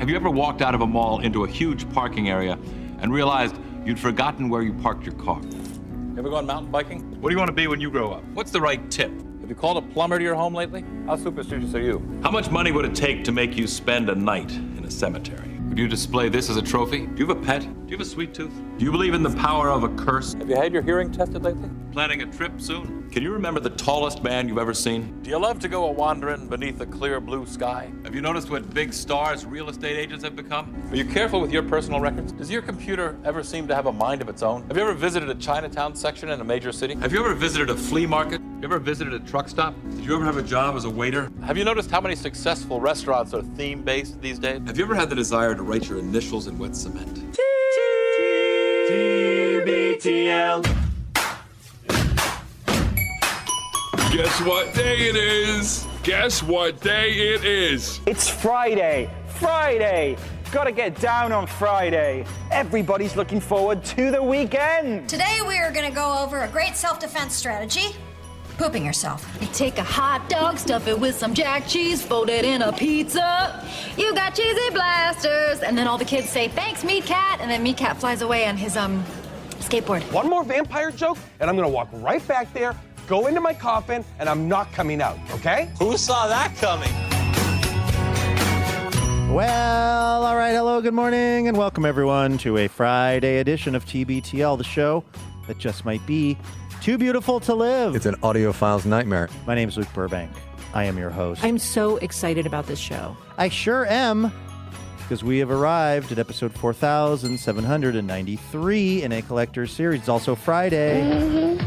Have you ever walked out of a mall into a huge parking area and realized you'd forgotten where you parked your car? You ever gone mountain biking? What do you want to be when you grow up? What's the right tip? Have you called a plumber to your home lately? How superstitious are you? How much money would it take to make you spend a night in a cemetery? Would you display this as a trophy? Do you have a pet? Do you have a sweet tooth? Do you believe in the power of a curse? Have you had your hearing tested lately? Planning a trip soon? Can you remember the tallest man you've ever seen? Do you love to go a-wandering beneath a clear blue sky? Have you noticed what big stars real estate agents have become? Are you careful with your personal records? Does your computer ever seem to have a mind of its own? Have you ever visited a Chinatown section in a major city? Have you ever visited a flea market? Have you ever visited a truck stop? Did you ever have a job as a waiter? Have you noticed how many successful restaurants are theme-based these days? Have you ever had the desire to write your initials in wet cement? TBTL. Guess what day it is? Guess what day it is? It's Friday. Friday. Gotta get down on Friday. Everybody's looking forward to the weekend. Today we are gonna go over a great self-defense strategy. Pooping yourself. You take a hot dog, stuff it with some jack cheese, fold it in a pizza. You got cheesy blasters. And then all the kids say, thanks, Meat Cat. And then Meat Cat flies away on his, skateboard. One more vampire joke, and I'm gonna walk right back there, go into my coffin, and I'm not coming out, okay? Who saw that coming? Well, all right, hello, good morning, and welcome everyone to a Friday edition of TBTL, the show that just might be too beautiful to live. It's an audiophile's nightmare. My name is Luke Burbank. I am your host. I'm so excited about this show. I sure am, because we have arrived at episode 4,793 in a collector's series. It's also Friday.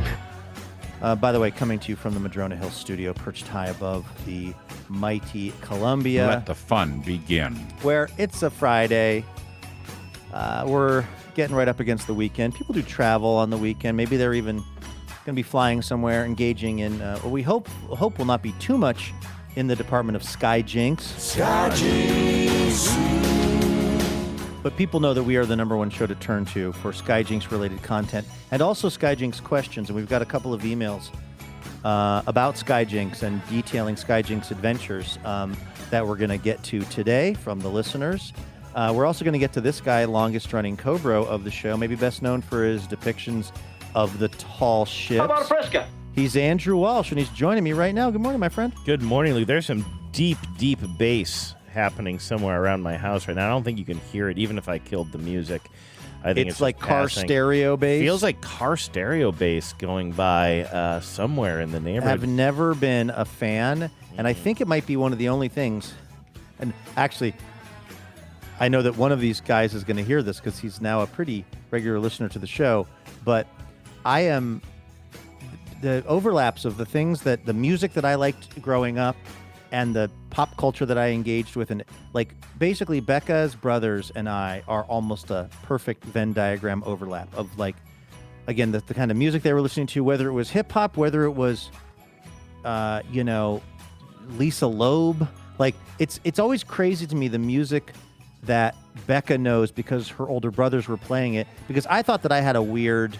By the way, coming to you from the Madrona Hills studio, perched high above the mighty Columbia. Let the fun begin. Where it's a Friday. We're getting right up against the weekend. People do travel on the weekend. Maybe they're even going to be flying somewhere, engaging in what we hope will not be too much in the department of Skijinks. But people know that we are the number one show to turn to for Skijinks-related content and also Skijinks questions. And we've got a couple of emails about Skijinks and detailing Skijinks adventures that we're going to get to today from the listeners. We're also going to get to this guy, longest-running Cobro of the show, maybe best known for his depictions of the tall ships. How about a Fresca? He's Andrew Walsh, and he's joining me right now. Good morning, my friend. Good morning, Luke. There's some deep, deep bass happening somewhere around my house right now. I don't think you can hear it, even if I killed the music. I think it's like car passing. stereo bass. Feels like car stereo bass going by somewhere in the neighborhood. I've never been a fan, and I think it might be one of the only things. And actually, I know that one of these guys is going to hear this because he's now a pretty regular listener to the show. But I am the overlaps of the things that the music that I liked growing up and the pop culture that I engaged with, and like basically Becca's brothers and I are almost a perfect Venn diagram overlap of like, again, the kind of music they were listening to, whether it was hip hop, whether it was, Lisa Loeb. Like it's always crazy to me the music that Becca knows because her older brothers were playing it, because I thought that I had a weird,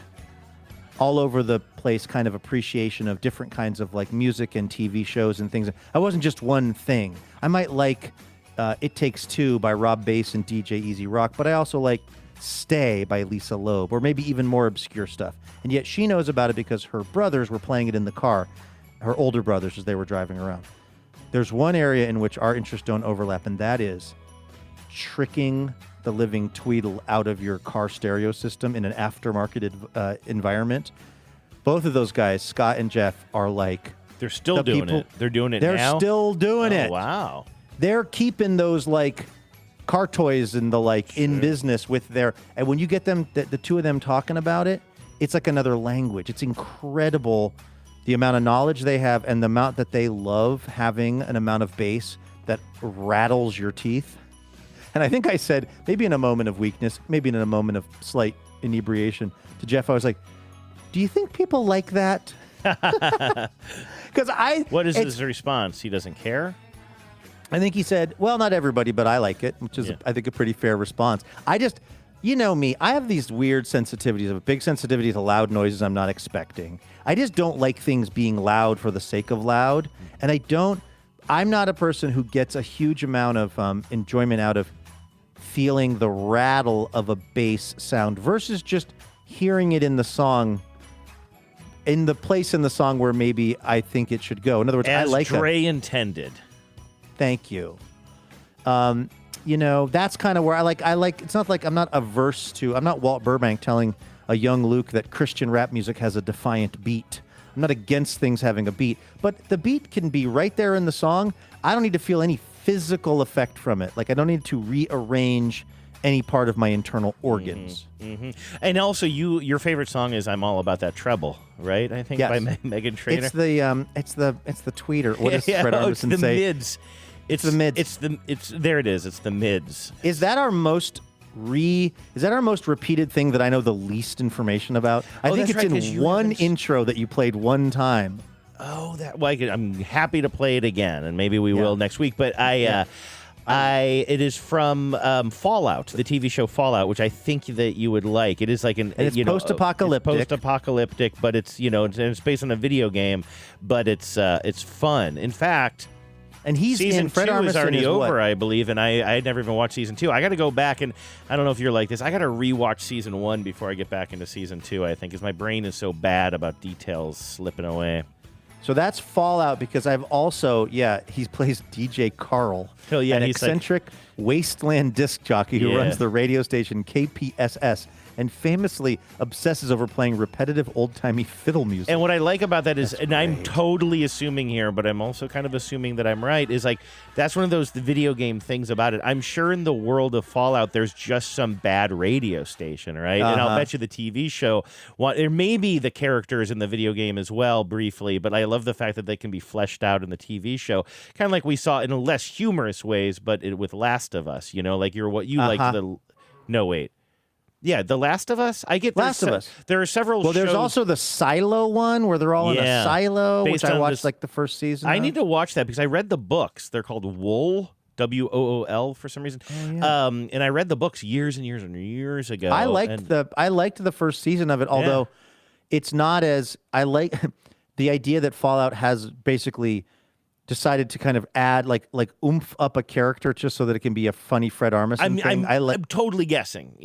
all over the place kind of appreciation of different kinds of like music and TV shows and things. I wasn't just one thing. I might like It Takes Two by Rob Bass and DJ Easy Rock, but I also like Stay by Lisa Loeb, or maybe even more obscure stuff. And yet she knows about it because her brothers were playing it in the car, her older brothers, as they were driving around. There's one area in which our interests don't overlap, and that is tricking the living Tweedle out of your car stereo system in an aftermarket environment. Both of those guys, Scott and Jeff, are like... They're still doing it. They're doing it now? now? They're still doing it. Wow. They're keeping those, like, car toys and the, like, in business with their... And when you get them, the two of them talking about it, it's like another language. It's incredible the amount of knowledge they have and the amount that they love having an amount of bass that rattles your teeth. And I think I said, maybe in a moment of weakness, maybe in a moment of slight inebriation, to Jeff, I was like, do you think people like that? Because What is his response? He doesn't care? I think he said, well, not everybody, but I like it, which is, I think, a pretty fair response. I just, you know me, I have these weird sensitivities. I have a big sensitivity to loud noises I'm not expecting. I just don't like things being loud for the sake of loud. And I'm not a person who gets a huge amount of enjoyment out of feeling the rattle of a bass sound versus just hearing it in the song, in the place in the song where maybe I think it should go. In other words, As I like Dre intended. Thank you. That's kind of where I like. It's not like I'm not averse to. I'm not Walt Burbank telling a young Luke that Christian rap music has a defiant beat. I'm not against things having a beat, but the beat can be right there in the song. I don't need to feel any physical effect from it. Like I don't need to rearrange any part of my internal organs. Mm-hmm. And also, your favorite song is "I'm All About That Treble," right? I think by Megan Trainor. It's the tweeter. What does Fred Armisen the say? Mids. It's the mids. It's there. It is. It's the mids. Is that our most repeated thing that I know the least information about? I think it's in one intro that you played one time. Oh, I'm happy to play it again, and maybe we will next week. But it is from Fallout, the TV show Fallout, which I think that you would like. It is like it's post-apocalyptic. It's post-apocalyptic, but it's based on a video game, but it's fun. In fact. And season Fred 2 Armisen is already is over, what? I believe, and I had never even watched season 2. I got to go back, and I don't know if you're like this. I got to rewatch season 1 before I get back into season 2, I think, because my brain is so bad about details slipping away. So that's Fallout, because I've also, he plays DJ Carl, an eccentric wasteland disc jockey who runs the radio station KPSS and famously obsesses over playing repetitive old-timey fiddle music. And what I like about that is, I'm totally assuming here, but I'm also kind of assuming that I'm right, is like, that's one of those video game things about it. I'm sure in the world of Fallout, there's just some bad radio station, right? And I'll bet you the TV show, there may be the characters in the video game as well, briefly, but I love the fact that they can be fleshed out in the TV show, kind of like we saw in less humorous ways, but with Last of Us, like Yeah, The Last of Us? I get Last of Us. There are several shows. Well, there's also the Silo one where they're all in a silo, which I watched like the first season. I need to watch that because I read the books. They're called Wool, WOOL for some reason. Oh, yeah. And I read the books years and years and years ago. I liked the first season of it, although it's not as I like the idea that Fallout has basically decided to kind of add like oomph up a character just so that it can be a funny Fred Armisen thing. I'm totally guessing,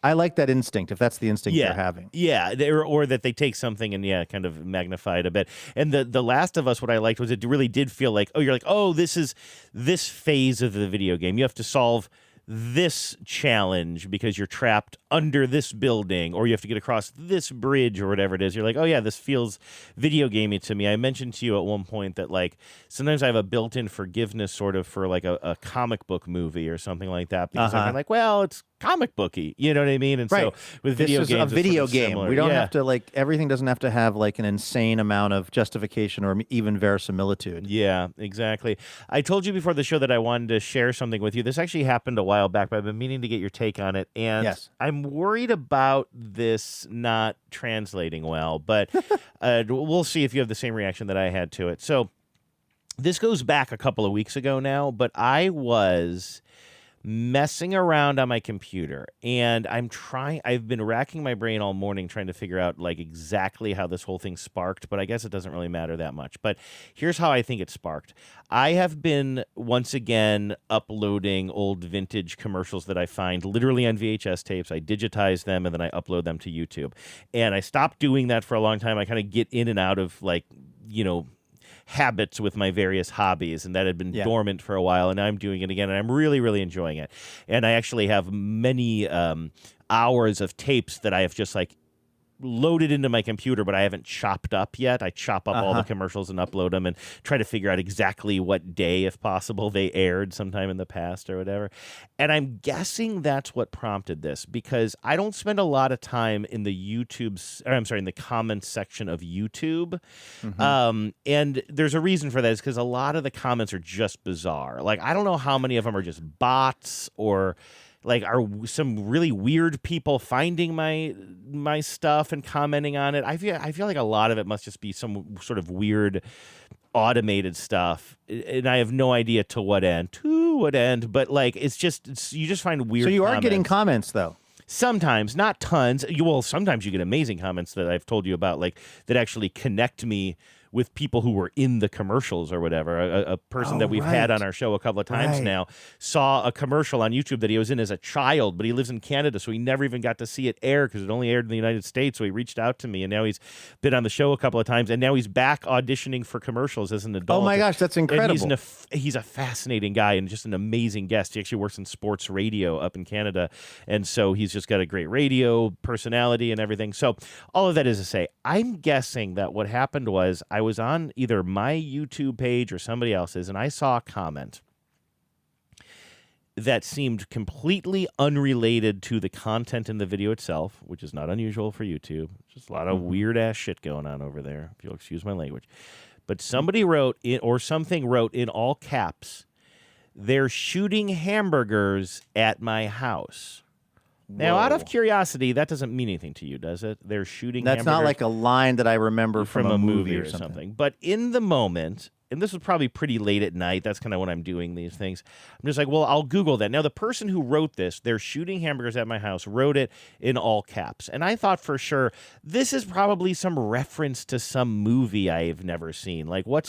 I like that instinct, if that's the instinct they're having. Yeah, or that they take something and, kind of magnify it a bit. And the Last of Us, what I liked was it really did feel like, this is this phase of the video game. You have to solve this challenge because you're trapped under this building, or you have to get across this bridge or whatever it is. You're like, oh yeah, this feels video gamey to me. I mentioned to you at one point that like sometimes I have a built-in forgiveness sort of for like a comic book movie or something like that because I'm like, well, it's comic booky, you know what I mean? And so with video games, this is a video game. Similar. We don't have to everything doesn't have to have like an insane amount of justification or even verisimilitude. Yeah, exactly. I told you before the show that I wanted to share something with you. This actually happened a while back, but I've been meaning to get your take on it. And I'm worried about this not translating well, but we'll see if you have the same reaction that I had to it. So this goes back a couple of weeks ago now, but I was messing around on my computer and I've been racking my brain all morning trying to figure out like exactly how this whole thing sparked, but I guess it doesn't really matter that much. But here's how I think it sparked. I have been once again uploading old vintage commercials that I find literally on VHS tapes. I digitize them and then I upload them to YouTube. And I stopped doing that for a long time. I kind of get in and out of habits with my various hobbies, and that had been dormant for a while, and I'm doing it again, and I'm really, really enjoying it. And I actually have many hours of tapes that I have just like loaded into my computer, but I haven't chopped up yet. I chop up all the commercials and upload them and try to figure out exactly what day, if possible, they aired sometime in the past or whatever. And I'm guessing that's what prompted this, because I don't spend a lot of time in the in the comments section of YouTube. And there's a reason for that, is because a lot of the comments are just bizarre. Like, I don't know how many of them are just bots or like are some really weird people finding my stuff and commenting on it. I feel like a lot of it must just be some sort of weird automated stuff, and I have no idea to what end. But like you just find weird. So you comments. are getting comments though. Sometimes, not tons. Sometimes you get amazing comments that I've told you about, like that actually connect me with people who were in the commercials or whatever. A person that we've had on our show a couple of times now saw a commercial on YouTube that he was in as a child, but he lives in Canada, so he never even got to see it air because it only aired in the United States. So he reached out to me, and now he's been on the show a couple of times, and now he's back auditioning for commercials as an adult. Oh my gosh, that's incredible. And he's a fascinating guy and just an amazing guest. He actually works in sports radio up in Canada, and so he's just got a great radio personality and everything. So all of that is to say, I'm guessing that what happened was I was on either my YouTube page or somebody else's, and I saw a comment that seemed completely unrelated to the content in the video itself, which is not unusual for YouTube. Just a lot of weird-ass shit going on over there, if you'll excuse my language. But somebody wrote, something wrote in all caps, "They're shooting hamburgers at my house." Now, out of curiosity, that doesn't mean anything to you, does it? They're shooting That's hamburgers not like a line that I remember from a movie or something. But in the moment, and this was probably pretty late at night, that's kind of when I'm doing these things, I'm just like, well, I'll Google that. Now, the person who wrote this, "They're shooting hamburgers at my house," wrote it in all caps. And I thought for sure, this is probably some reference to some movie I've never seen. Like, what's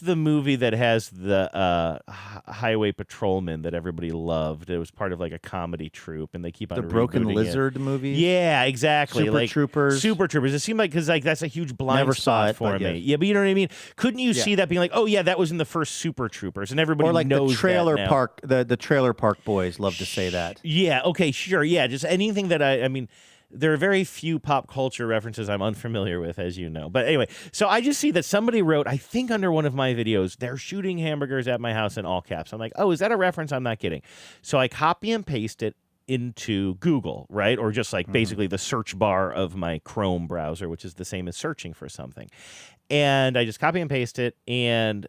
the movie that has the highway patrolman that everybody loved? It was part of like a comedy troupe, and they keep on the Broken rebooting Lizard movie. Yeah, exactly. Super Troopers. Super Troopers. It seemed like because like that's a huge blind Never saw spot it, for but me. yes. Yeah, but you know what I mean. Couldn't you see that being like, oh yeah, that was in the first Super Troopers, and everybody Or like knows the trailer that now. park. The trailer park boys love to say that. Yeah. Okay. Sure. Yeah. Just anything that I mean. There are very few pop culture references I'm unfamiliar with, as you know. But anyway, so I just see that somebody wrote, I think under one of my videos, "They're shooting hamburgers at my house," in all caps. I'm like, oh, is that a reference I'm not getting? So I copy and paste it into Google, right? Or just like basically the search bar of my Chrome browser, which is the same as searching for something. And I just copy and paste it, and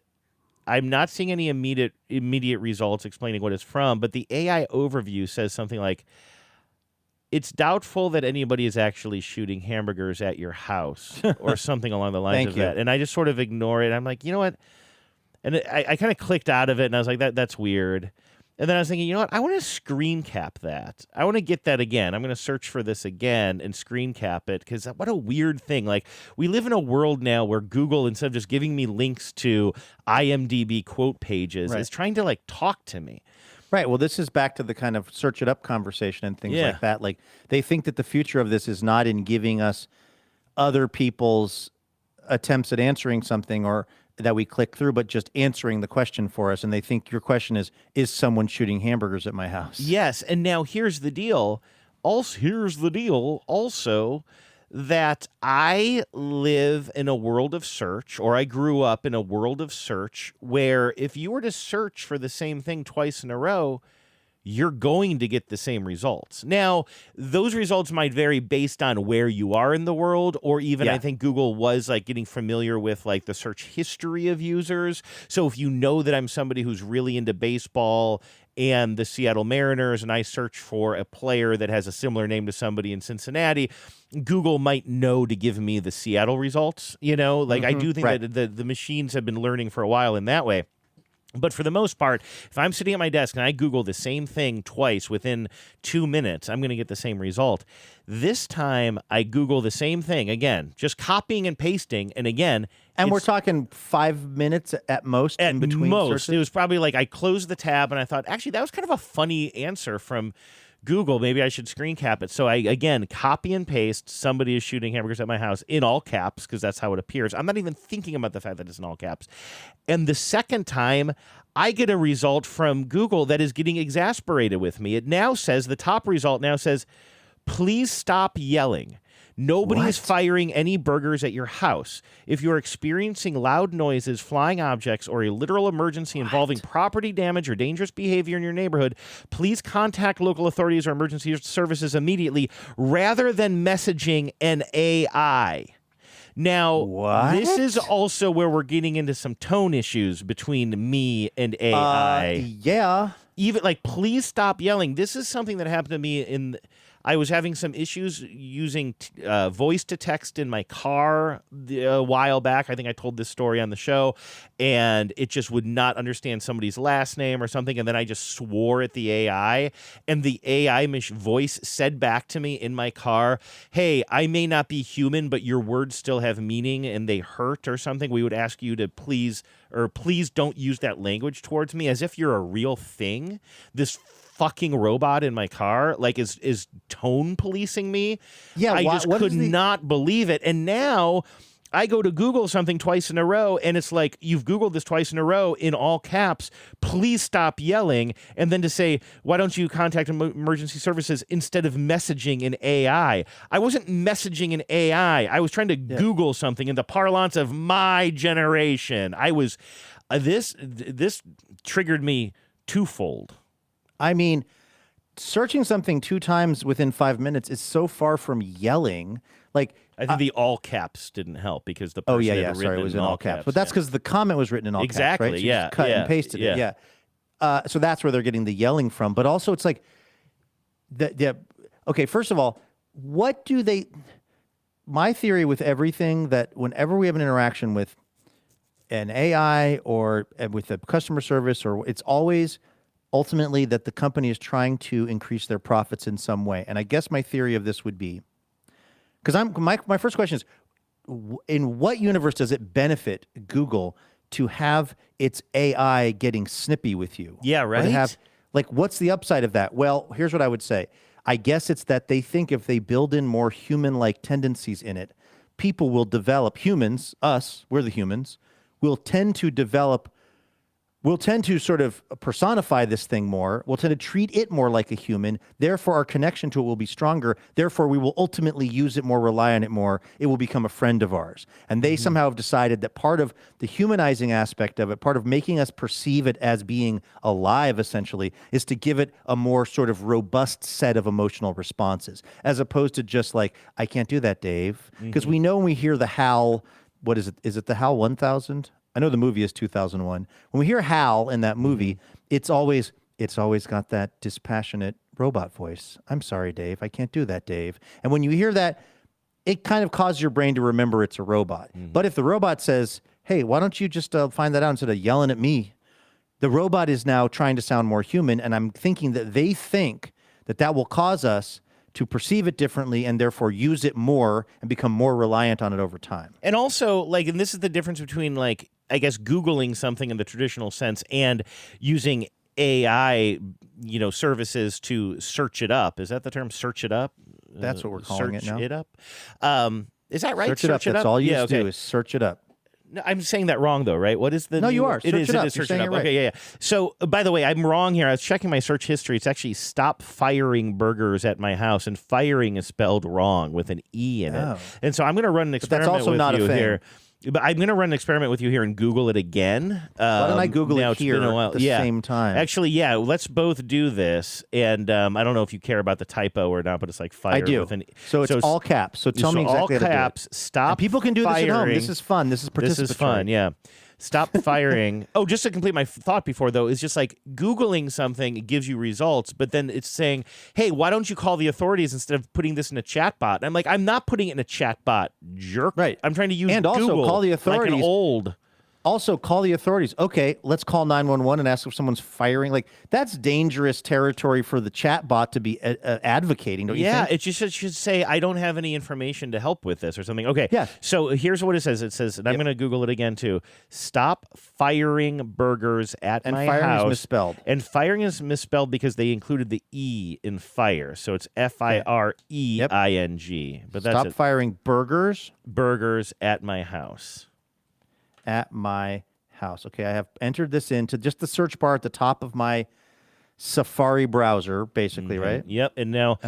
I'm not seeing any immediate results explaining what it's from, but the AI overview says something like, "It's doubtful that anybody is actually shooting hamburgers at your house," or something along the lines of that. And I just sort of ignore it. I'm like, you know what? And I kind of clicked out of it, and I was like, that's weird. And then I was thinking, you know what? I want to screen cap that. I want to get that again. I'm going to search for this again and screen cap it, because what a weird thing. Like, we live in a world now where Google, instead of just giving me links to IMDb quote pages, is trying to like talk to me. Right. Well, this is back to the kind of search it up conversation and things like that. Like, they think that the future of this is not in giving us other people's attempts at answering something or that we click through, but just answering the question for us. And they think your question is someone shooting hamburgers at my house? Yes. And now here's the deal. Also, that I live in a world of search, or I grew up in a world of search, where if you were to search for the same thing twice in a row, you're going to get the same results. Now, those results might vary based on where you are in the world, or even I think Google was like getting familiar with like the search history of users. So if you know that I'm somebody who's really into baseball and the Seattle Mariners, and I search for a player that has a similar name to somebody in Cincinnati, Google might know to give me the Seattle results. You know, like I do think that the machines have been learning for a while in that way. But for the most part, if I'm sitting at my desk and I Google the same thing twice within 2 minutes, I'm going to get the same result. This time, I Google the same thing, again, just copying and pasting, and again... And we're talking 5 minutes at most in between searches? It was probably like I closed the tab and I thought, actually, that was kind of a funny answer from Google. Maybe I should screen cap it. So I, again, copy and paste, "Somebody is shooting hamburgers at my house," in all caps, because that's how it appears. I'm not even thinking about the fact that it's in all caps. And the second time, I get a result from Google that is getting exasperated with me. It now says, the top result now says, "Please stop yelling. Nobody is firing any burgers at your house. If you're experiencing loud noises, flying objects, or a literal emergency involving property damage or dangerous behavior in your neighborhood, please contact local authorities or emergency services immediately rather than messaging an AI." Now, this is also where we're getting into some tone issues between me and AI. Yeah. Even like, "Please stop yelling." This is something that happened to me I was having some issues using voice to text in my car a while back. I think I told this story on the show, and it just would not understand somebody's last name or something, and then I just swore at the AI, and the AI voice said back to me in my car, hey, I may not be human, but your words still have meaning and they hurt or something. We would ask you to please don't use that language towards me, as if you're a real thing. This fucking robot in my car is tone policing me. Yeah, I just could not believe it. And now I go to Google something twice in a row, and it's like, you've Googled this twice in a row in all caps. Please stop yelling. And then to say, why don't you contact emergency services instead of messaging in AI? I wasn't messaging in AI. I was trying to Google something in the parlance of my generation. I was this triggered me twofold. I mean, searching something 2 times within 5 minutes is so far from yelling. Like, I think the all caps didn't help because the person had written it was in all caps. But that's because the comment was written in all exactly, caps, right? So yeah, you just cut and pasted it. Yeah. So that's where they're getting the yelling from. But also, it's like, okay. First of all, what do they? My theory with everything that whenever we have an interaction with an AI or with a customer service, or it's always ultimately that the company is trying to increase their profits in some way. And I guess my theory of this would be, because my first question is, in what universe does it benefit Google to have its AI getting snippy with you? Yeah, right. Or to have, what's the upside of that? Well, here's what I would say. I guess it's that they think if they build in more human-like tendencies in it, people will develop, humans, us, we're the humans, will tend to sort of personify this thing more. We'll tend to treat it more like a human. Therefore, our connection to it will be stronger. Therefore, we will ultimately use it more, rely on it more. It will become a friend of ours. And they somehow have decided that part of the humanizing aspect of it, part of making us perceive it as being alive, essentially, is to give it a more sort of robust set of emotional responses, as opposed to just like, I can't do that, Dave. Because we know when we hear the HAL, what is it? Is it the HAL 1000? I know the movie is 2001. When we hear Hal in that movie, it's always got that dispassionate robot voice. I'm sorry, Dave. I can't do that, Dave. And when you hear that, it kind of causes your brain to remember it's a robot. But if the robot says, hey, why don't you just find that out instead of yelling at me? The robot is now trying to sound more human, and I'm thinking that they think that will cause us to perceive it differently and therefore use it more and become more reliant on it over time. And also, and this is the difference between, I guess, Googling something in the traditional sense and using AI, services to search it up. Is that the term, search it up? That's what we're calling it now. Search it up? Is that right? Search it up. That's all you do is search it up. No, I'm saying that wrong, though, right? What is the... No, you are. It is search it up. Right. Okay, yeah. So, by the way, I'm wrong here. I was checking my search history. It's actually stop firing burgers at my house, and firing is spelled wrong with an E in it. And so I'm going to run an experiment with you here. But I'm going to run an experiment with you here and Google it again. Why don't I Google it here at the same time? Actually, yeah, let's both do this. And I don't know if you care about the typo or not, but it's like fire. I do. So it's all caps. So tell me exactly all caps, stop and people can do firing. This at home. This is fun. This is participatory. This is fun, yeah. Stop firing. Oh, just to complete my thought before, though, is just like Googling something, it gives you results, but then it's saying, hey, why don't you call the authorities instead of putting this in a chat bot? And I'm like, I'm not putting it in a chat bot, jerk. Right. I'm trying to use and Google also call the authorities. Like an old... Also, call the authorities. Okay, let's call 911 and ask if someone's firing. That's dangerous territory for the chat bot to be advocating, don't you think? Yeah, it just should say, I don't have any information to help with this or something. Okay, yeah. So here's what it says. It says, and I'm going to Google it again, too. Stop firing burgers at my house. And firing is misspelled. And firing is misspelled because they included the E in fire. So it's F-I-R-E-I-N-G. But that's Stop firing burgers? Burgers at my house. At my house. Okay, I have entered this into just the search bar at the top of my Safari browser, basically, right? Yep. And now,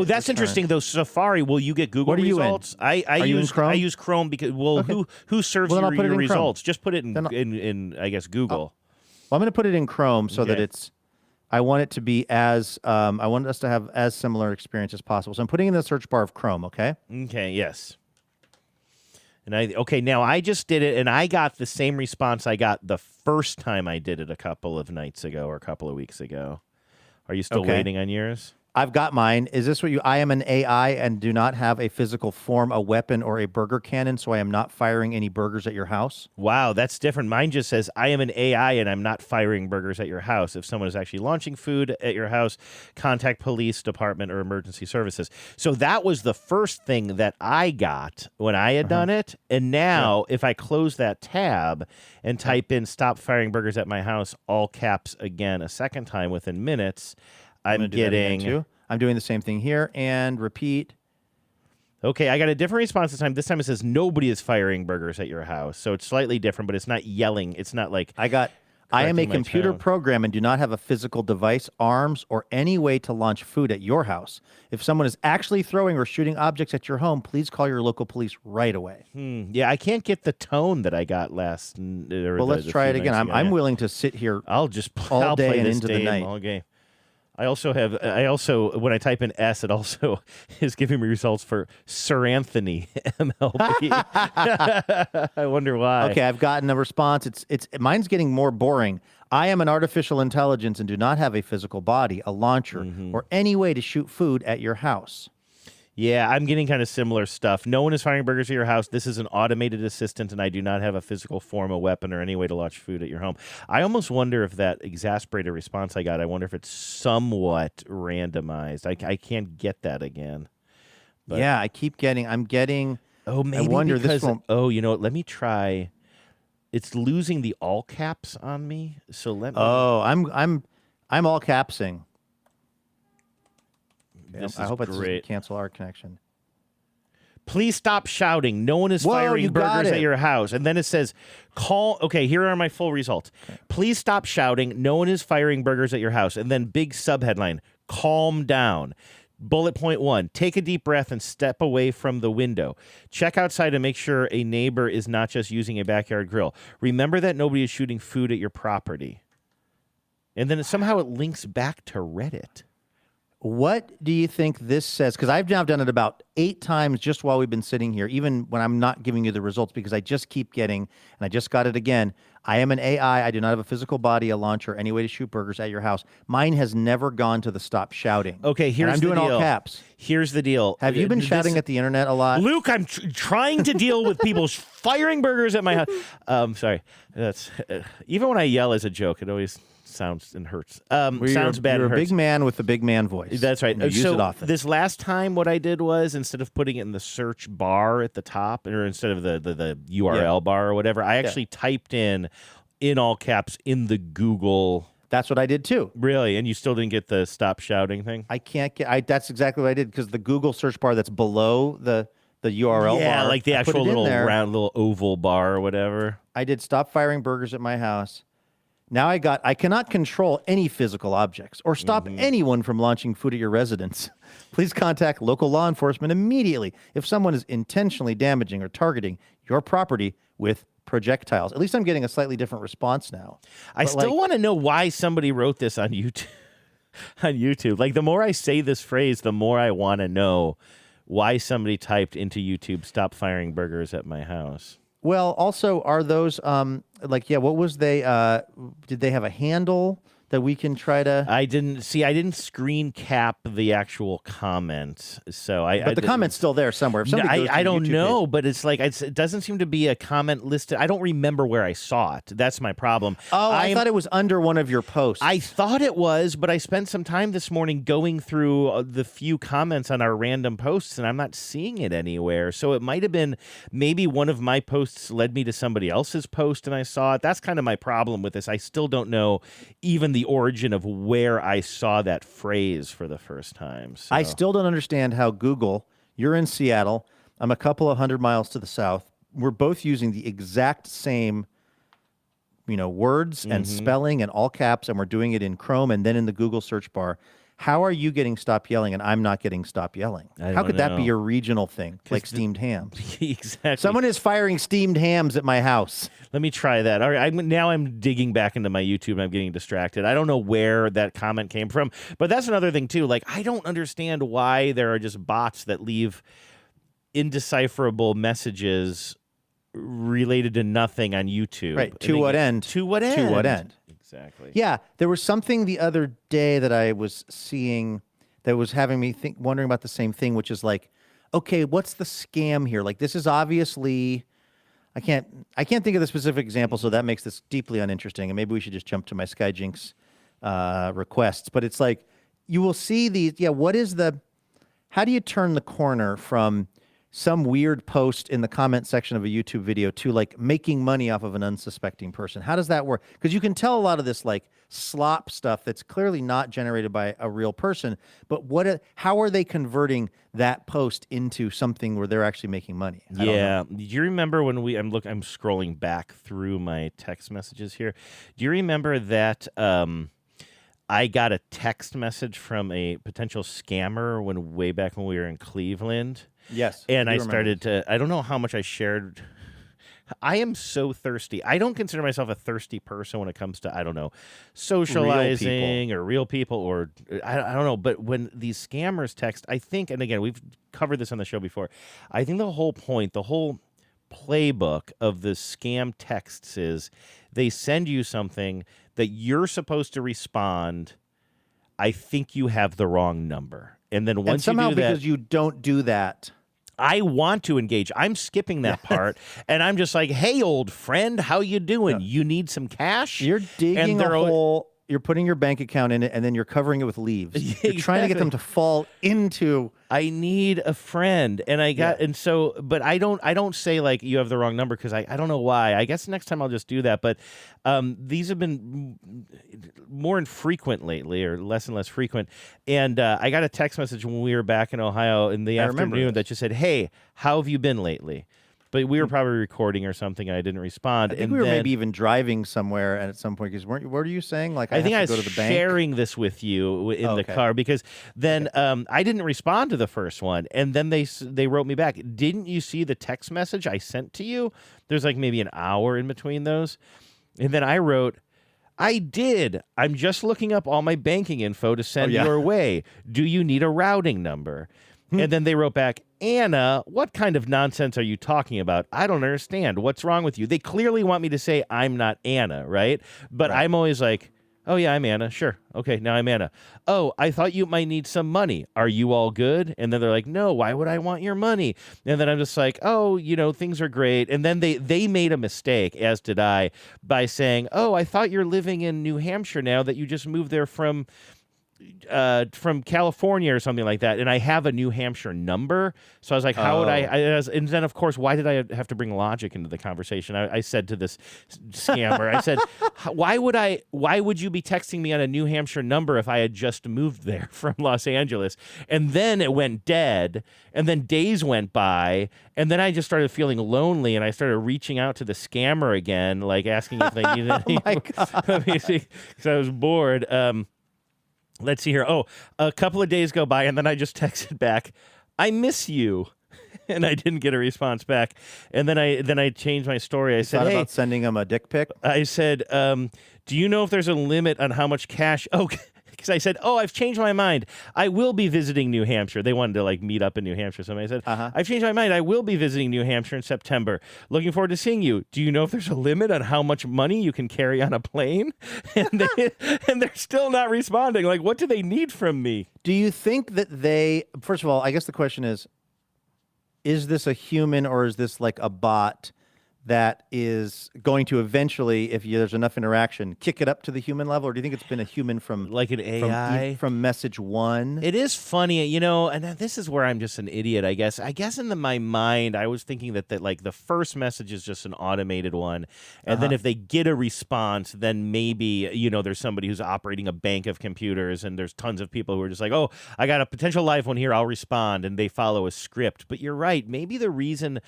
that's interesting though. Safari, will you get Google results? I use Chrome. I use Chrome because who serves your results? Just put it in I guess Google. Well, I'm going to put it in Chrome so that it's. I want it to be as. I want us to have as similar experience as possible. So I'm putting in the search bar of Chrome. Okay. Okay. Yes. And now I just did it, and I got the same response I got the first time I did it a couple of nights ago or a couple of weeks ago. Are you still waiting on yours? I've got mine. Is this what you? I am an AI and do not have a physical form, a weapon, or a burger cannon, so I am not firing any burgers at your house. Wow, that's different. Mine just says, I am an AI and I'm not firing burgers at your house. If someone is actually launching food at your house, contact police department or emergency services. So that was the first thing that I got when I had done it. And now, if I close that tab and type in stop firing burgers at my house, all caps again, a second time within minutes, I'm getting... I'm doing the same thing here and repeat. Okay, I got a different response this time. This time it says nobody is firing burgers at your house. So it's slightly different, but it's not yelling. It's not like... I am a computer tone. program and do not have a physical device, arms, or any way to launch food at your house. If someone is actually throwing or shooting objects at your home, please call your local police right away. Yeah, I can't get the tone that I got last... Let's try it again. I'm willing to sit here I'll all day play and this into the game night. all game. I also, when I type in S, it also is giving me results for Sir Anthony MLB. I wonder why. Okay, I've gotten a response. Mine's getting more boring. I am an artificial intelligence and do not have a physical body, a launcher, or any way to shoot food at your house. Yeah, I'm getting kind of similar stuff. No one is firing burgers at your house. This is an automated assistant, and I do not have a physical form, a weapon, or any way to launch food at your home. I almost wonder if that exasperated response I got, I wonder if it's somewhat randomized. I can't get that again. But, yeah, I'm getting... Oh, maybe I wonder because... this won't... Oh, you know what? Let me try... It's losing the all caps on me, so let me... Oh, I'm all capsing. This I hope it great. doesn't cancel our connection. Please stop shouting. No one is firing burgers at your house. And then it says, call. Okay, here are my full results. Okay. Please stop shouting. No one is firing burgers at your house. And then big subheadline, calm down. Bullet point 1, take a deep breath and step away from the window. Check outside and make sure a neighbor is not just using a backyard grill. Remember that nobody is shooting food at your property. And then somehow it links back to Reddit. What do you think this says? Because I've now done it about 8 times just while we've been sitting here, even when I'm not giving you the results, because I just keep getting, and I just got it again, I am an AI. I do not have a physical body, a launcher, any way to shoot burgers at your house. Mine has never gone to the stop shouting. Okay, here's I'm the doing deal. all caps. Here's the deal. Have you been shouting at the internet a lot? Luke, I'm trying to deal with people firing burgers at my house. Sorry. That's even when I yell as a joke, it always... sounds and hurts. Sounds bad. You're and a hurts. big man with a big man voice. That's right. You use it often. This last time, what I did was instead of putting it in the search bar at the top, or instead of the URL bar or whatever, I actually typed in all caps in the Google. That's what I did too. Really? And you still didn't get the stop shouting thing? I can't get. That's exactly what I did, because the Google search bar that's below the URL bar. Yeah, like the actual little round, little oval bar or whatever. I did stop firing burgers at my house. Now I cannot control any physical objects or stop anyone from launching food at your residence. Please contact local law enforcement immediately if someone is intentionally damaging or targeting your property with projectiles. At least I'm getting a slightly different response now. I still want to know why somebody wrote this on YouTube. On YouTube. Like, the more I say this phrase, the more I want to know why somebody typed into YouTube, stop firing burgers at my house. Well, also, are those, what was they, did they have a handle that we can try to... I didn't screen cap the actual comment, so But the comment's still there somewhere. If somebody goes to I don't YouTube know, page, but it's like, it doesn't seem to be a comment listed. I don't remember where I saw it. That's my problem. Oh, I thought it was under one of your posts. I thought it was, but I spent some time this morning going through the few comments on our random posts, and I'm not seeing it anywhere. So it might have been maybe one of my posts led me to somebody else's post, and I saw it. That's kind of my problem with this. I still don't know even the origin of where I saw that phrase for the first time. So. I still don't understand how Google, you're in Seattle, I'm a couple of 100 miles to the south, we're both using the exact same, words and spelling and all caps, and we're doing it in Chrome and then in the Google search bar. How are you getting stop yelling and I'm not getting stop yelling? How could that be your regional thing, like steamed hams? Exactly. Someone is firing steamed hams at my house. Let me try that. All right, now I'm digging back into my YouTube and I'm getting distracted. I don't know where that comment came from, but that's another thing too. Like, I don't understand why there are just bots that leave indecipherable messages related to nothing on YouTube. Right. To what end? To what end? To what end? Exactly. Yeah, there was something the other day that I was seeing that was having me wondering about the same thing, which is like, okay, what's the scam here? Like, this is obviously, I can't think of the specific example, so that makes this deeply uninteresting. And maybe we should just jump to my Skijinks requests. But it's like, you will see these. Yeah, how do you turn the corner from some weird post in the comment section of a YouTube video to like making money off of an unsuspecting person? How does that work? Because you can tell a lot of this like slop stuff that's clearly not generated by a real person, but how are they converting that post into something where they're actually making money? Yeah. Do you remember when I'm scrolling back through my text messages here. Do you remember that I got a text message from a potential scammer way back when we were in Cleveland? Yes. And I started I don't know how much I shared. I am so thirsty. I don't consider myself a thirsty person when it comes to, I don't know, socializing or real people or I don't know. But when these scammers text, I think, and again, we've covered this on the show before, I think the whole point, the whole playbook of the scam texts is they send you something that you're supposed to respond, I think you have the wrong number. And then once somehow you do that, because you don't do that, I want to engage. I'm skipping that part, and I'm just like, "Hey, old friend, how you doing? You need some cash?" You're digging a hole. You're putting your bank account in it, and then you're covering it with leaves. You're trying to get them to fall into. I need a friend, and but I don't say like you have the wrong number because I don't know why. I guess next time I'll just do that. But these have been more infrequent lately, or less and less frequent. And I got a text message when we were back in Ohio in the afternoon that just said, "Hey, how have you been lately?" But we were probably recording or something, and I didn't respond. I think we were maybe even driving somewhere at some point. Because what were you saying? Like, I think I was was sharing this with you in the car because then I didn't respond to the first one, and then they wrote me back. Didn't you see the text message I sent to you? There's like maybe an hour in between those, and then I wrote, I did. I'm just looking up all my banking info to send your way. Do you need a routing number? And then they wrote back, Anna, what kind of nonsense are you talking about? I don't understand. What's wrong with you? They clearly want me to say I'm not Anna, right? But I'm always like, oh, yeah, I'm Anna. Sure. Okay, now I'm Anna. Oh, I thought you might need some money. Are you all good? And then they're like, no, why would I want your money? And then I'm just like, oh, things are great. And then they made a mistake, as did I, by saying, oh, I thought you're living in New Hampshire now that you just moved there from California or something like that, and I have a New Hampshire number. So I was like, how would and then, of course, why did I have to bring logic into the conversation? I said to this scammer, I said, why would you be texting me on a New Hampshire number if I had just moved there from Los Angeles? And then it went dead, and then days went by, and then I just started feeling lonely, and I started reaching out to the scammer again, like asking if they needed any. Oh my God. Because I was bored. Let's see here. Oh, a couple of days go by, and then I just texted back, I miss you. And I didn't get a response back. And then I changed my story. I said, thought about sending him a dick pic? I said, do you know if there's a limit on how much cash? Oh, because I said, I've changed my mind. I will be visiting New Hampshire. They wanted to like meet up in New Hampshire. So I said, I've changed my mind. I will be visiting New Hampshire in September. Looking forward to seeing you. Do you know if there's a limit on how much money you can carry on a plane? And they're still not responding. Like, what do they need from me? Do you think that first of all, I guess the question is this a human or is this like a bot that is going to eventually, if there's enough interaction, kick it up to the human level? Or do you think it's been a human from like an AI from message one? It is funny, and this is where I'm just an idiot, I guess. I guess in my mind, I was thinking that like the first message is just an automated one, and then if they get a response, then maybe there's somebody who's operating a bank of computers, and there's tons of people who are just like, oh, I got a potential live one here, I'll respond, and they follow a script. But you're right, maybe the reason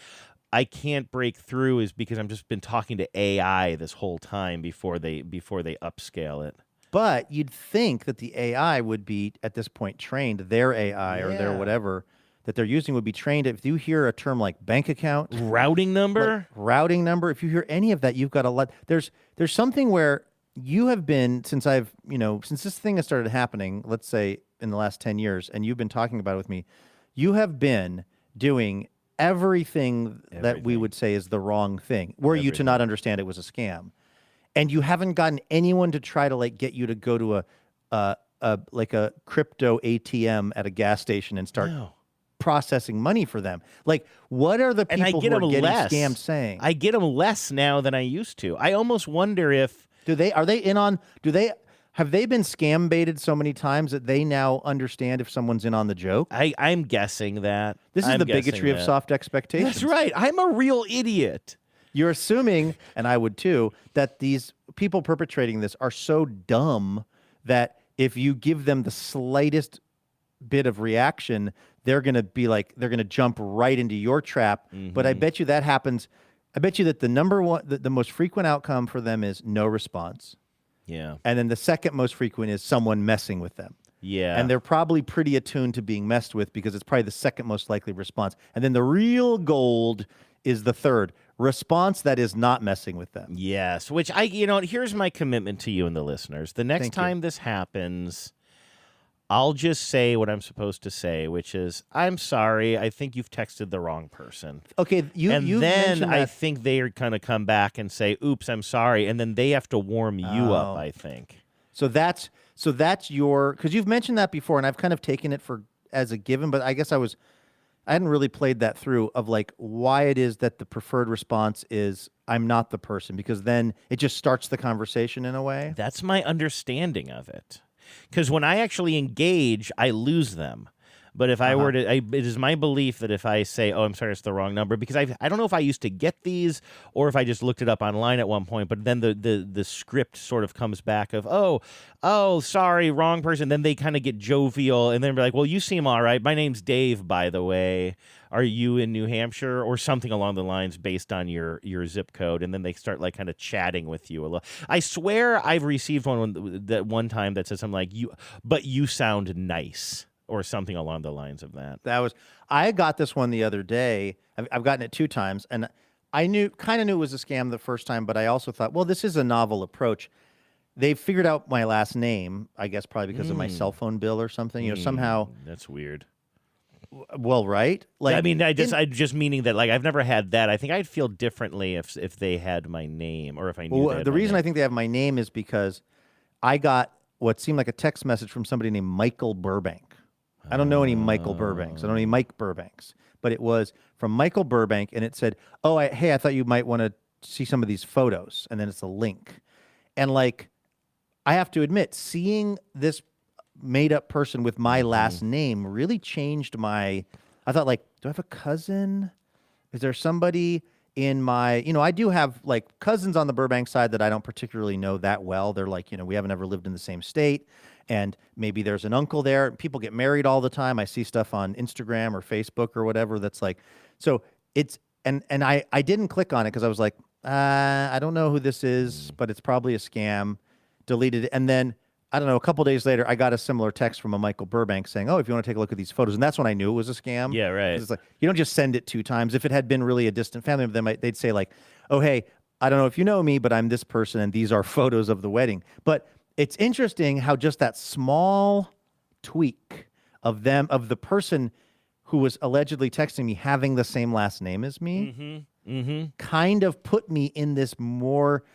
I can't break through is because I've just been talking to AI this whole time before they upscale it. But you'd think that the AI would be at this point trained, their AI or their whatever that they're using would be trained. If you hear a term like bank account, routing number, if you hear any of that, you've got a lot. There's something where you have been since this thing has started happening, let's say in the last 10 years, and you've been talking about it with me, you have been doing everything that we would say is the wrong thing, were you to not understand it was a scam. And you haven't gotten anyone to try to like get you to go to like a crypto ATM at a gas station and start processing money for them. Like, what are the people who are getting scammed saying? I get them less now than I used to. I almost wonder if have they been scam baited so many times that they now understand if someone's in on the joke? I'm guessing that. This is the bigotry of soft expectations. That's right. I'm a real idiot. You're assuming, and I would too, that these people perpetrating this are so dumb that if you give them the slightest bit of reaction, they're going to jump right into your trap. But I bet you that happens. I bet you that the most frequent outcome for them is no response. Yeah. And then the second most frequent is someone messing with them. Yeah. And they're probably pretty attuned to being messed with because it's probably the second most likely response. And then the real gold is the third response that is not messing with them. Yes, which here's my commitment to you and the listeners. The next time this happens, I'll just say what I'm supposed to say, which is, I'm sorry, I think you've texted the wrong person. Okay, then I think they're going to come back and say, oops, I'm sorry, and then they have to warm you up, I think. So that's your, because you've mentioned that before, and I've kind of taken it as a given, but I guess I hadn't really played that through of like why it is that the preferred response is I'm not the person, because then it just starts the conversation in a way. That's my understanding of it. Because when I actually engage, I lose them. But if I were to, it is my belief that if I say, oh, I'm sorry, it's the wrong number, because I don't know if I used to get these or if I just looked it up online at one point, but then the script sort of comes back of, oh, sorry, wrong person. Then they kind of get jovial and then be like, well, you seem all right. My name's Dave, by the way. Are you in New Hampshire? Or something along the lines based on your zip code. And then they start like kind of chatting with you a little. I swear I've received one time that says something like, you sound nice. Or something along the lines of that. I got this one the other day. I've gotten it 2 times, and I kind of knew it was a scam the first time, but I also thought, well, this is a novel approach. They figured out my last name, I guess probably because of my cell phone bill or something. Somehow. That's weird. Well, right? Like, I mean, I just meaning that, like, I've never had that. I think I'd feel differently if they had my name or if I knew. Well, the reason I think they have my name is because I got what seemed like a text message from somebody named Michael Burbank. I don't know any Michael Burbanks. I don't know any Mike Burbanks. But it was from Michael Burbank, and it said, hey, I thought you might want to see some of these photos. And then it's a link. And, like, I have to admit, seeing this made-up person with my last name really changed I thought, like, do I have a cousin? Is there somebody in my, I do have, like, cousins on the Burbank side that I don't particularly know that well. They're like, we haven't ever lived in the same state. And maybe there's an uncle there. People get married all the time. I see stuff on Instagram or Facebook or whatever that's like, so it's, and I didn't click on it because I was like, I don't know who this is, but it's probably a scam. Deleted it. And then, I don't know, a couple days later, I got a similar text from a Michael Burbank saying, if you want to take a look at these photos. And that's when I knew it was a scam. Yeah, right. It's like, you don't just send it 2 times. If it had been really a distant family member, they'd say like, oh, hey, I don't know if you know me, but I'm this person and these are photos of the wedding. But it's interesting how just that small tweak of the person who was allegedly texting me having the same last name as me kind of put me in this more,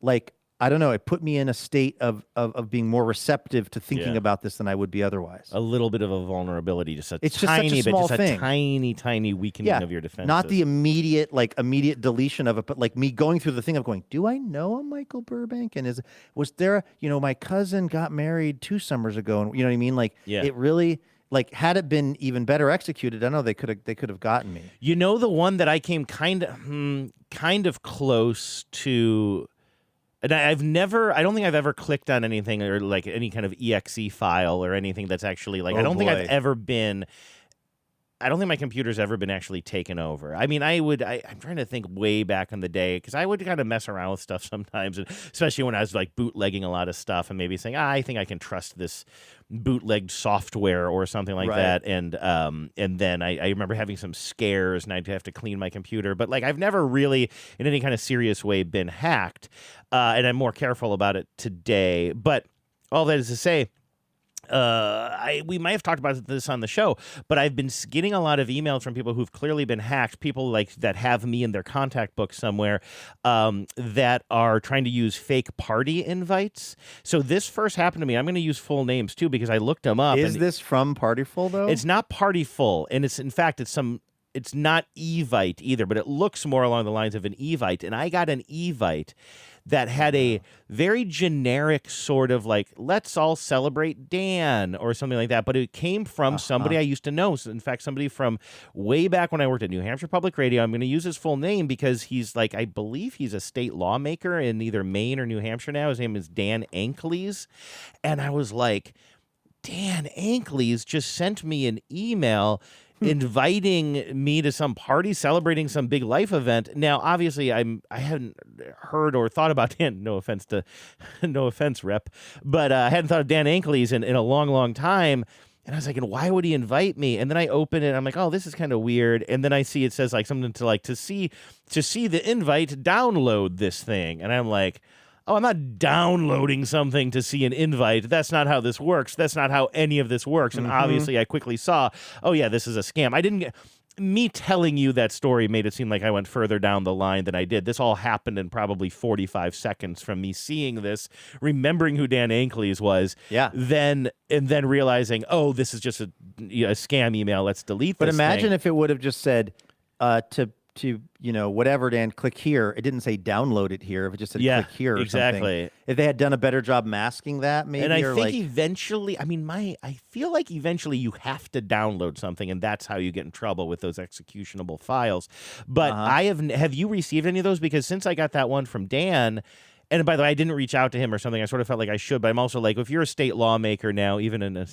like, I don't know, it put me in a state of being more receptive to thinking about this than I would be otherwise. A little bit of a vulnerability, just a it's tiny, just such a small thing. Tiny weakening of your defenses. Not the immediate deletion of it, but like me going through the thing of going, do I know a Michael Burbank? And was there, my cousin got married 2 summers ago, and you know what I mean? Like, it really, like, had it been even better executed, I know they could have gotten me. The one that I came kind of close to. And I don't think I've ever clicked on anything or like any kind of exe file or anything that's actually like, I don't think my computer's ever been actually taken over. I mean, I'm trying to think way back in the day because I would kind of mess around with stuff sometimes, and especially when I was like bootlegging a lot of stuff and maybe saying, I think I can trust this bootlegged software or something like that. And then I remember having some scares and I'd have to clean my computer. But like, I've never really in any kind of serious way been hacked. And I'm more careful about it today. But all that is to say, we might have talked about this on the show, but I've been getting a lot of emails from people who've clearly been hacked, people like that have me in their contact book somewhere, that are trying to use fake party invites. So this first happened to me. I'm going to use full names too because I looked them up. Is this from Partyful though? It's not Partyful, and it's not Evite either, but it looks more along the lines of an Evite. And I got an Evite that had a very generic sort of like, let's all celebrate Dan or something like that. But it came from somebody I used to know. So in fact, somebody from way back when I worked at New Hampshire Public Radio. I'm going to use his full name because he's like, I believe he's a state lawmaker in either Maine or New Hampshire now. His name is Dan Ankles. And I was like, Dan Ankles just sent me an email inviting me to some party celebrating some big life event. Now, obviously, I hadn't heard or thought about Dan. No offense, Rep, but I hadn't thought of Dan Ankles in a long, long time. And I was like, and why would he invite me? And then I open it, and I'm like, oh, this is kind of weird. And then I see it says like something to see the invite, download this thing, and I'm like, oh, I'm not downloading something to see an invite. That's not how this works. That's not how any of this works. And obviously, I quickly saw, oh, yeah, this is a scam. Me telling you that story made it seem like I went further down the line than I did. This all happened in probably 45 seconds from me seeing this, remembering who Dan Ankles was, and then realizing, oh, this is just a scam email. Let's delete this. But imagine if it would have just said to whatever, Dan, click here. It didn't say download it here. If it just said click here or something. If they had done a better job masking that, maybe. And I think eventually, I feel like eventually you have to download something, and that's how you get in trouble with those executionable files. But have you received any of those? Because since I got that one from Dan, and by the way, I didn't reach out to him or something. I sort of felt like I should, but I'm also like, if you're a state lawmaker now, even in a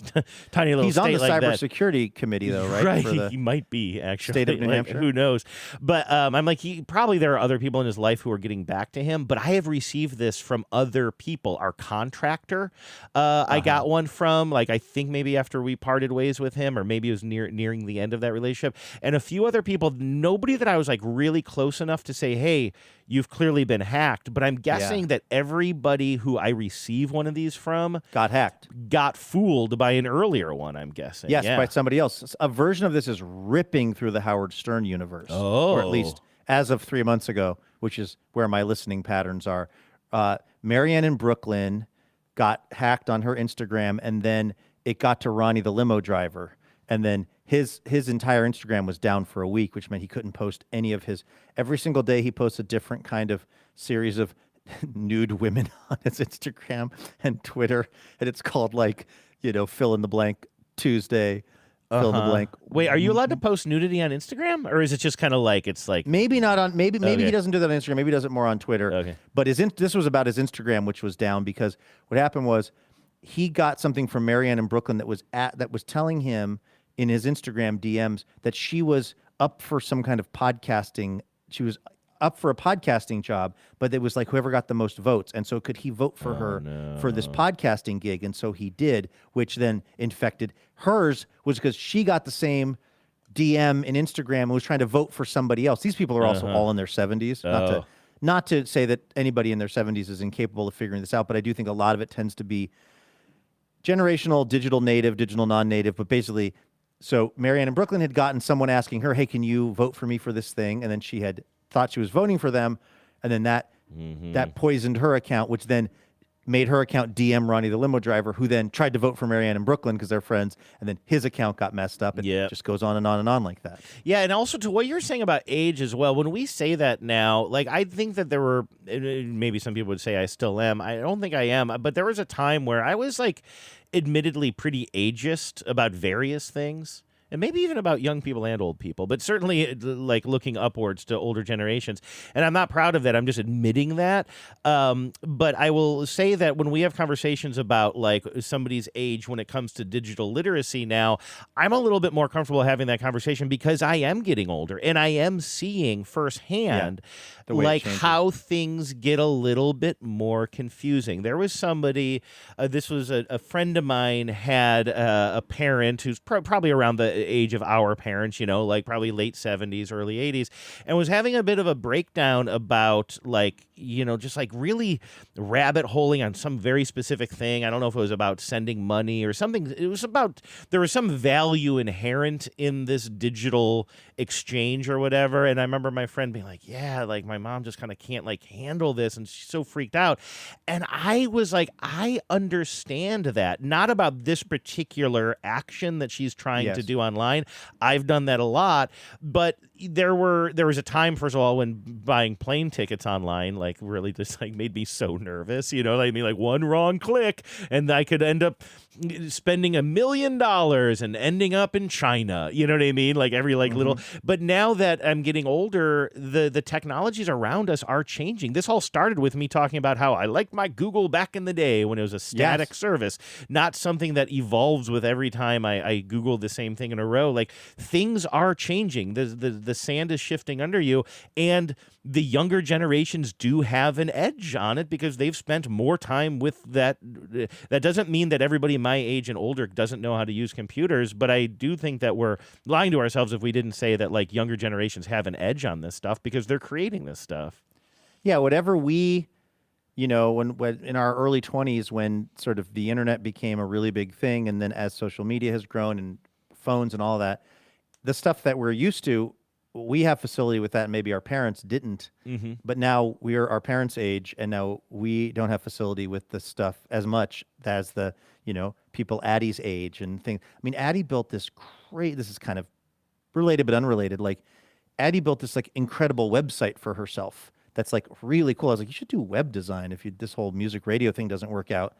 tiny little state like that. He's on the cybersecurity committee, though, right? Right, he might be, actually. State of New Hampshire? Who knows? But I'm like, probably there are other people in his life who are getting back to him, but I have received this from other people. Our contractor, I got one from, like, I think maybe after we parted ways with him, or maybe it was nearing the end of that relationship, and a few other people, nobody that I was, like, really close enough to say, hey, you've clearly been hacked, but I'm guessing that everybody who I receive one of these from got hacked, got fooled by an earlier one, I'm guessing. Yes, by somebody else. A version of this is ripping through the Howard Stern universe, or at least as of 3 months ago, which is where my listening patterns are. Marianne in Brooklyn got hacked on her Instagram, and then it got to Ronnie the limo driver, and then his entire Instagram was down for a week, which meant he couldn't post any of his. Every single day he posts a different kind of series of nude women on his Instagram and Twitter, and it's called like, fill in the blank Tuesday, fill in the blank. Wait, are you allowed to post nudity on Instagram, or is it just kind of like it's like maybe not on maybe he doesn't do that on Instagram, maybe he does it more on Twitter. Okay. But this was about his Instagram, which was down because what happened was he got something from Marianne in Brooklyn that was telling him in his Instagram DMs that she was up for some kind of podcasting. She was up for a podcasting job, but it was like whoever got the most votes. And so could he vote for her for this podcasting gig? And so he did, which then infected hers, was because she got the same DM in Instagram and was trying to vote for somebody else. These people are also all in their 70s. Not to say that anybody in their 70s is incapable of figuring this out, but I do think a lot of it tends to be generational, digital native, digital non-native, but basically. So Marianne in Brooklyn had gotten someone asking her, hey, can you vote for me for this thing? And then she had thought she was voting for them. And then that poisoned her account, which then made her account DM Ronnie the limo driver, who then tried to vote for Marianne in Brooklyn because they're friends. And then his account got messed up. And it just goes on and on and on like that. Yeah, and also to what you're saying about age as well, when we say that now, like I think that there were, maybe some people would say I still am. I don't think I am. But there was a time where I was like, admittedly pretty ageist about various things, and maybe even about young people and old people, but certainly like looking upwards to older generations. And I'm not proud of that. I'm just admitting that. But I will say that when we have conversations about like somebody's age when it comes to digital literacy now, I'm a little bit more comfortable having that conversation because I am getting older and I am seeing firsthand like how things get a little bit more confusing. There was somebody, this was a friend of mine had a parent who's probably around the age of our parents, like probably late 70s, early 80s, and was having a bit of a breakdown about just like really rabbit holing on some very specific thing. I don't know if it was about sending money or something. It was about, there was some value inherent in this digital exchange or whatever. And I remember my friend being like, yeah, like my mom just kind of can't like handle this. And she's so freaked out. And I was like, I understand that. Not about this particular action that she's trying to do online. I've done that a lot. But there was a time, first of all, when buying plane tickets online, like really just like made me so nervous, I mean, like one wrong click and I could end up spending $1 million and ending up in China. You know what I mean? Like every little, but now that I'm getting older, the technologies around us are changing. This all started with me talking about how I liked my Google back in the day when it was a static service, not something that evolves with every time I Google the same thing in a row. Like things are changing. The sand is shifting under you, and the younger generations do have an edge on it because they've spent more time with that. That doesn't mean that everybody my age and older doesn't know how to use computers, but I do think that we're lying to ourselves if we didn't say that like younger generations have an edge on this stuff because they're creating this stuff. Yeah, whatever we, when in our early 20s, when sort of the internet became a really big thing, and then as social media has grown and phones and all that, the stuff that we're used to, we have facility with that, and maybe our parents didn't. But now we are our parents' age, and now we don't have facility with the stuff as much as the, people Addie's age and things. I mean, Addie built this this is kind of related but unrelated. Like, Addie built this like incredible website for herself that's like really cool. I was like, you should do web design if this whole music radio thing doesn't work out.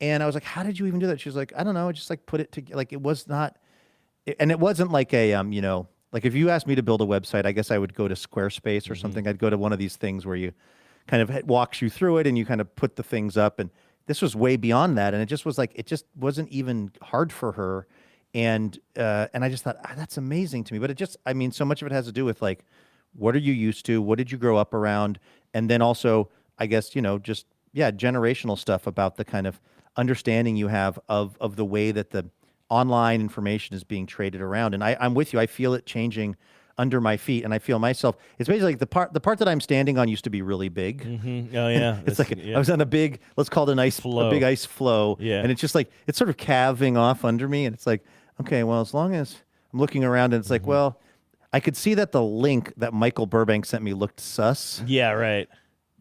And I was like, how did you even do that? She was like, I don't know, I just like put it together. Like, it was not, and it wasn't like a like if you asked me to build a website, I guess I would go to Squarespace or something. I'd go to one of these things where you kind of walks you through it and you kind of put the things up. And this was way beyond that. And it just was like, it just wasn't even hard for her. And I just thought, that's amazing to me. But it just, I mean, so much of it has to do with like, what are you used to? What did you grow up around? And then also, I guess, just, generational stuff about the kind of understanding you have of the way that the online information is being traded around. And I'm with you. I feel it changing under my feet, and I feel myself. It's basically like the part that I'm standing on used to be really big. Oh yeah, it's like I was on a big, let's call it a big ice floe. Yeah, and it's just like it's sort of calving off under me, and it's like, okay, well, as long as I'm looking around, and it's like, well, I could see that the link that Michael Burbank sent me looked sus. Yeah, right.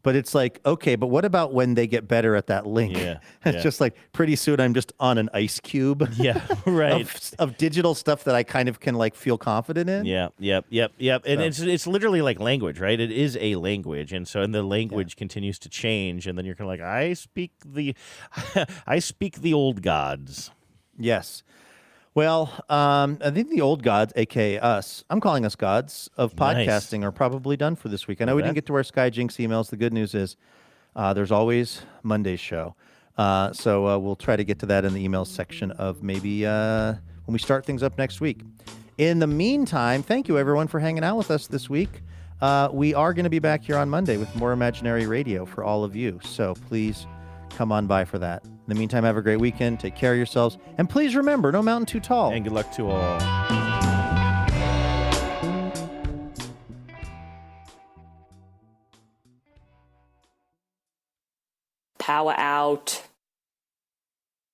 But it's like, okay, but what about when they get better at that link? Yeah, it's just like pretty soon I'm just on an ice cube. Yeah, right. of digital stuff that I kind of can like feel confident in. Yeah, yep. And it's literally like language, right? It is a language, and the language continues to change, and then you're kind of like, I speak the old gods. Yes. Well, I think the old gods, aka us, I'm calling us gods of podcasting, are probably done for this week. I know we didn't get to our Sky Jinx emails. The good news is there's always Monday's show. So we'll try to get to that in the emails section of maybe when we start things up next week. In the meantime, thank you, everyone, for hanging out with us this week. We are going to be back here on Monday with more Imaginary Radio for all of you. So please come on by for that. In the meantime, have a great weekend. Take care of yourselves. And please remember, no mountain too tall. And good luck to all. Power out.